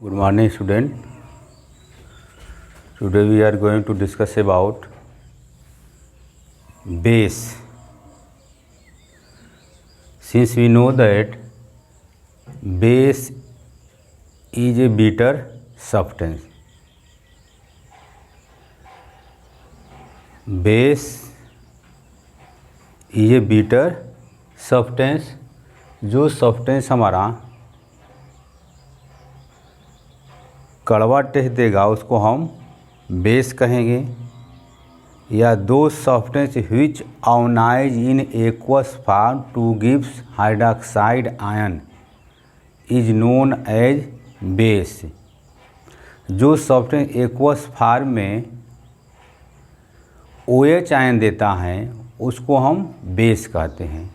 Good morning, student. Today we are going to discuss about base. Since we know that base is a bitter substance. Base is a bitter substance. जो substance हमारा कड़वा test देगा उसको हम base कहेंगे, या those substance which ionize in aqueous form to gives hydroxide ion is known as base. जो substance aqueous form में OH आयन देता है उसको हम बेस कहते हैं।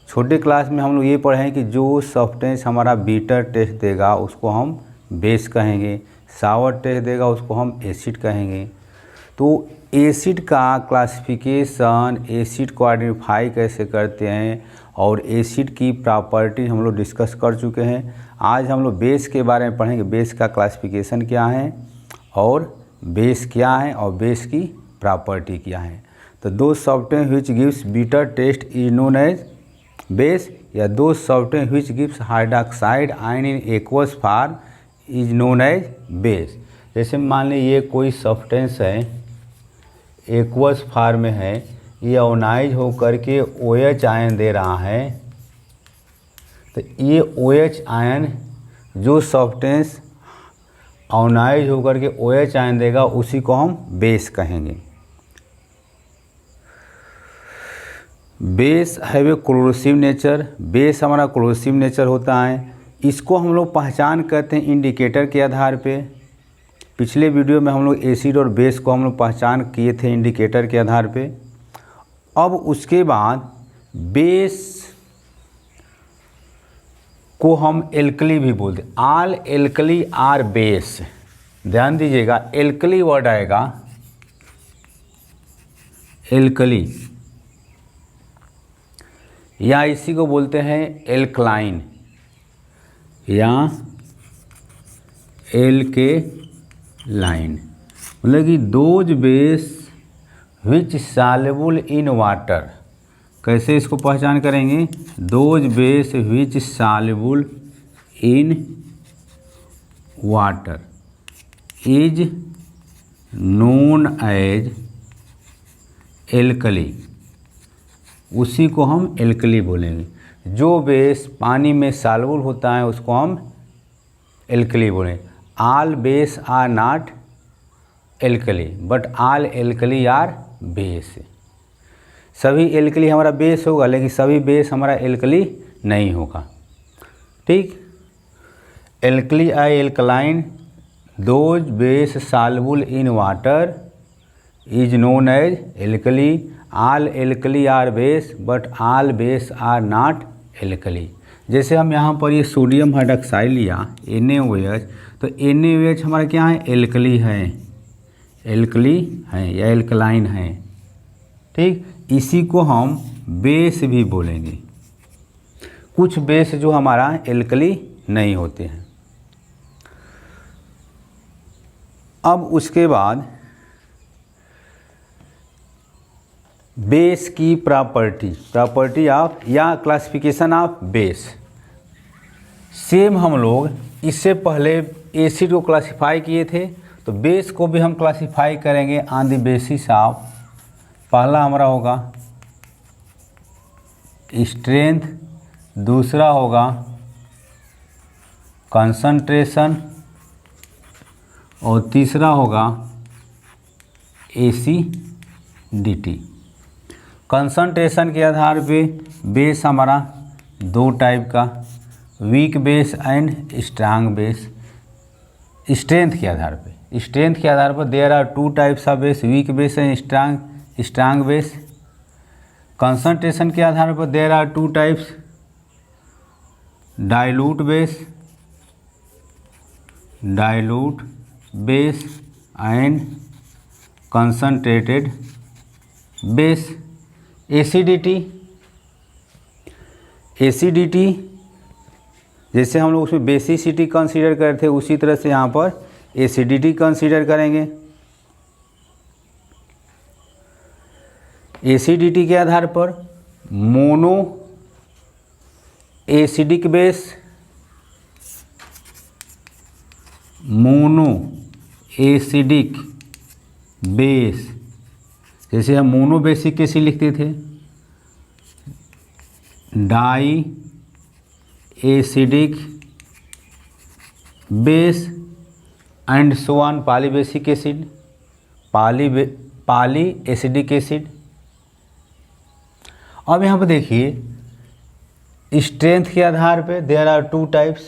छोटे क्लास में हम लोग ये पढ़े हैं कि जो सब्सटेंस हमारा बीटर टेस्ट देगा उसको हम बेस कहेंगे, सावर टेस्ट देगा उसको हम एसिड कहेंगे। तो एसिड का क्लासिफिकेशन, एसिड को आइडेंटिफाई कैसे करते हैं और एसिड की प्रॉपर्टी हम लोग डिस्कस कर चुके हैं। आज हम लोग बेस के बारे में पढ़ेंगे, बेस का क्लासिफिकेशन क्या है और बेस क्या है और बेस की प्रॉपर्टी क्या है। तो those substance which gives bitter taste is known as base, या those substance which gives hydroxide ion in aqueous form is known as base. जैसे मान लीजिए ये कोई सब्सटेंस है, एक्वस फॉर्म में है, ये आयोनाइज होकर के OH आयन दे रहा है। तो ये OH आयन, जो सब्सटेंस आयोनाइज होकर के OH आयन देगा उसी को हम बेस कहेंगे। Base have a corrosive nature. Base हमारा क्लोरोसिव नेचर होता है। इसको हम लोग पहचान करते हैं इंडिकेटर के आधार पे। पिछले वीडियो में हम लोग एसिड और बेस को हम लोग पहचान किए थे इंडिकेटर के आधार पे। अब उसके बाद बेस को हम एल्कली भी बोलते हैं। All alkali are base. ध्यान दीजिएगा, एल्कली वर्ड आएगा, एल्कली, या इसी को बोलते हैं एल्कलाइन या एल्केलाइन। मतलब कि those base which soluble in water. कैसे इसको पहचान करेंगे? Those base which soluble in water is known as alkali. उसी को हम एल्कली बोलेंगे। जो बेस पानी में सॉल्युबल होता है उसको हम एल्कली बोलेंगे। All base are not alkali but all alkali are base. सभी एल्कली हमारा बेस होगा लेकिन सभी बेस हमारा एल्कली नहीं होगा। ठीक, alkali I alkaline, those base soluble in water is known as alkali. All alkali are base but all base are not alkali. जैसे हम यहाँ पर ये सोडियम हाइड्रोक्साइड लिया NaOH, तो NaOH हमारा क्या है? एल्कली है, एल्कली है या एल्कलाइन है। ठीक, इसी को हम बेस भी बोलेंगे। कुछ बेस जो हमारा एल्कली नहीं होते हैं। अब उसके बाद बेस की प्रॉपर्टी ऑफ या क्लासिफिकेशन ऑफ बेस। सेम हम लोग इससे पहले एसिड को क्लासिफाई किए थे, तो बेस को भी हम क्लासिफाई करेंगे ऑन द बेसिस ऑफ, पहला हमारा होगा स्ट्रेंथ, दूसरा होगा कंसंट्रेशन और तीसरा होगा एसिडिटी। कंसंट्रेशन के आधार पे बेस हमारा दो टाइप का, weak base and strong base. Strength के आधार पर there are two types of base, weak base and strong base. Concentration के आधार पर there are two types, dilute base and concentrated base. Acidity जैसे हम लोग उसमें बेसिसिटी कंसीडर करते थे उसी तरह से यहाँ पर एसिडिटी कंसीडर करेंगे। एसिडिटी के आधार पर mono acidic base, mono acidic base, जैसे हम मोनो बेसिक कैसे लिखते थे, di acidic base and so on, poly basic acid, poly acidic acid. अब यहाँ पर देखिए स्ट्रेंथ के आधार पे there are two types,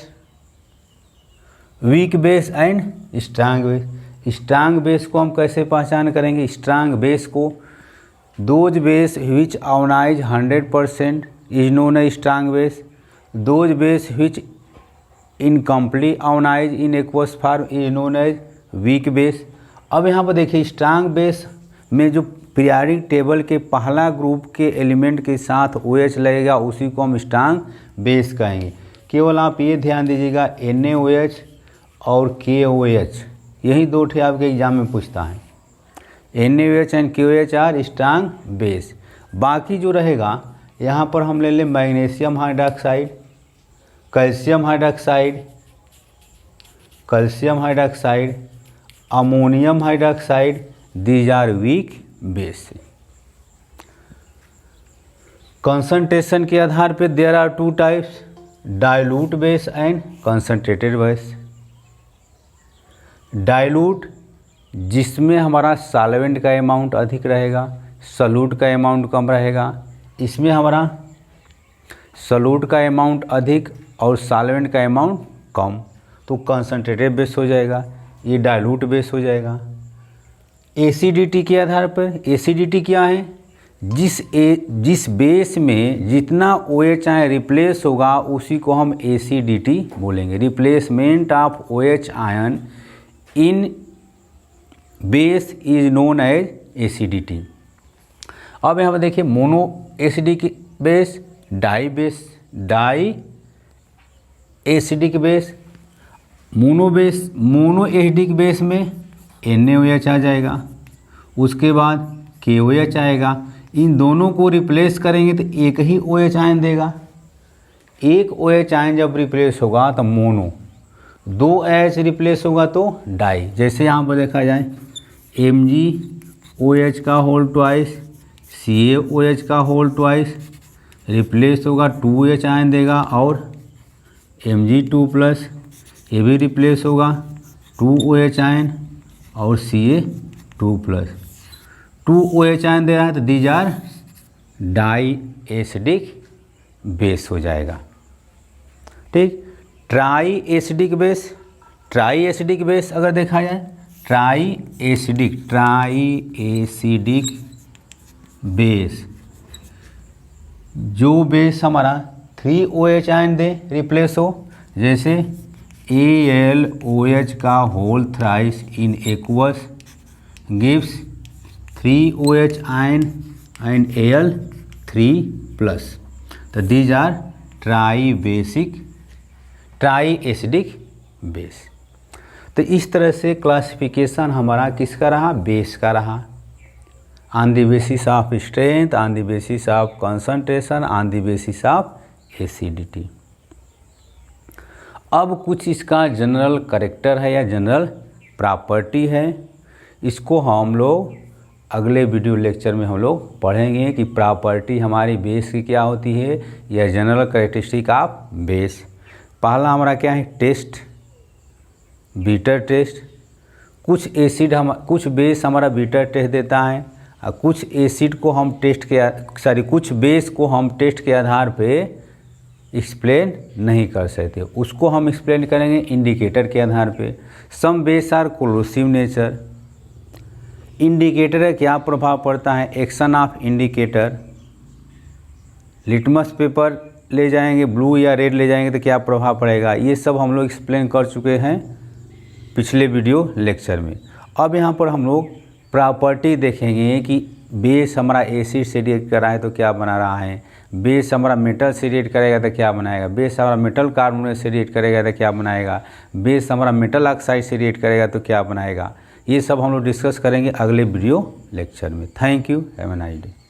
weak base and strong base. Strong base को हम कैसे पहचान करेंगे? स्ट्रांग बेस को those base which ionize 100% is known as strong base, those base which incomplete ionise in aqueous form is known as weak base. अब यहाँ पर देखिए स्ट्रांग बेस में जो पीरियोडिक टेबल के पहला ग्रुप के एलिमेंट के साथ OH लगेगा उसी को हम स्ट्रांग बेस कहेंगे। केवल आप ये ध्यान दीजिएगा NaOH और KOH, यही दो ठे आपके एग्जाम में पूछता है। NaOH and KOH are strong base. बाकी जो रहेगा यहाँ पर हम ले लें magnesium hydroxide, calcium hydroxide, ammonium hydroxide, these are weak base. Concentration के आधार पे there are two types, dilute base and concentrated base. Dilute जिसमें हमारा सॉल्वेंट का अमाउंट अधिक रहेगा, सॉल्यूट का अमाउंट कम रहेगा, इसमें हमारा सॉल्यूट का अमाउंट अधिक और सॉल्वेंट का अमाउंट कम, तो कंसंट्रेटेड बेस हो जाएगा, ये डाइल्यूट बेस हो जाएगा। एसिडिटी के आधार पर, एसिडिटी क्या है? जिस बेस में जितना OH आयन रिप्लेस होगा उसी को हम एसिडिटी बोलेंगे। Replacement of OH ion in base is known as acidity. अब यहाँ पर देखिए mono acidic base, di acidic base, mono acidic base में NaOH आ जाएगा, उसके बाद KOH आएगा। इन दोनों को रिप्लेस करेंगे तो एक ही OH आयन देगा। एक OH आयन जब रिप्लेस होगा तो मोनो, दो H रिप्लेस होगा तो डाई। जैसे यहाँ पर देखा जाए MgOH का होल ट्वाइस, CaOH का होल ट्वाइस रिप्लेस होगा, 2H आयन देगा, और Mg2+, ये भी रिप्लेस होगा, 2OH आयन और Ca2+, 2OH आयन दे रहा है तो these are di acidic base हो जाएगा। ठीक, ट्राई एसिडिक बेस अगर देखा जाए, ट्राई एसिडिक बेस, जो बेस हमारा 3OH आयन दे रिप्लेस हो, जैसे AlOH का whole thrice in aqueous gives 3OH ion and Al3+, तो these are tri acidic base. तो इस तरह से क्लासिफिकेशन हमारा किसका रहा? बेस का रहा। On the basis of strength, on the basis of concentration, on the basis of acidity. अब कुछ इसका जनरल कैरेक्टर है या जनरल प्रॉपर्टी है, इसको हम लोग अगले वीडियो लेक्चर में हम लोग पढ़ेंगे कि प्रॉपर्टी हमारी बेस की क्या होती है या जनरल कैरेक्टरिस्टिक ऑफ बेस। पहला हमारा क्या है? Test, bitter test. कुछ बेस हमारा बीटर टेस्ट देता है और कुछ एसिड को हम कुछ बेस को हम टेस्ट के आधार पे एक्सप्लेन नहीं कर सकते, उसको हम एक्सप्लेन करेंगे इंडिकेटर के आधार पे। Some base are corrosive nature. Indicator का क्या प्रभाव पड़ता है? Action of indicator. Litmus paper ले जाएंगे, ब्लू या रेड ले जाएंगे तो क्या प्रभाव पड़ेगा, ये सब हम लोग एक्सप्लेन कर चुके हैं पिछले वीडियो लेक्चर में। अब यहाँ पर हम लोग प्रॉपर्टी देखेंगे कि बेस हमारा एसिड से रिएक्ट कर रहा है तो क्या बना रहा है, बेस हमारा मेटल से रिएक्ट करेगा तो क्या बनाएगा, बेस हमारा मेटल कार्बोनेट से रिएक्ट करेगा तो क्या बनाएगा, बेस हमारा मेटल ऑक्साइड से रिएक्ट करेगा तो क्या बनाएगा। ये सब हम लोग डिस्कस करेंगे अगले वीडियो लेक्चर में। Thank you, have a nice day.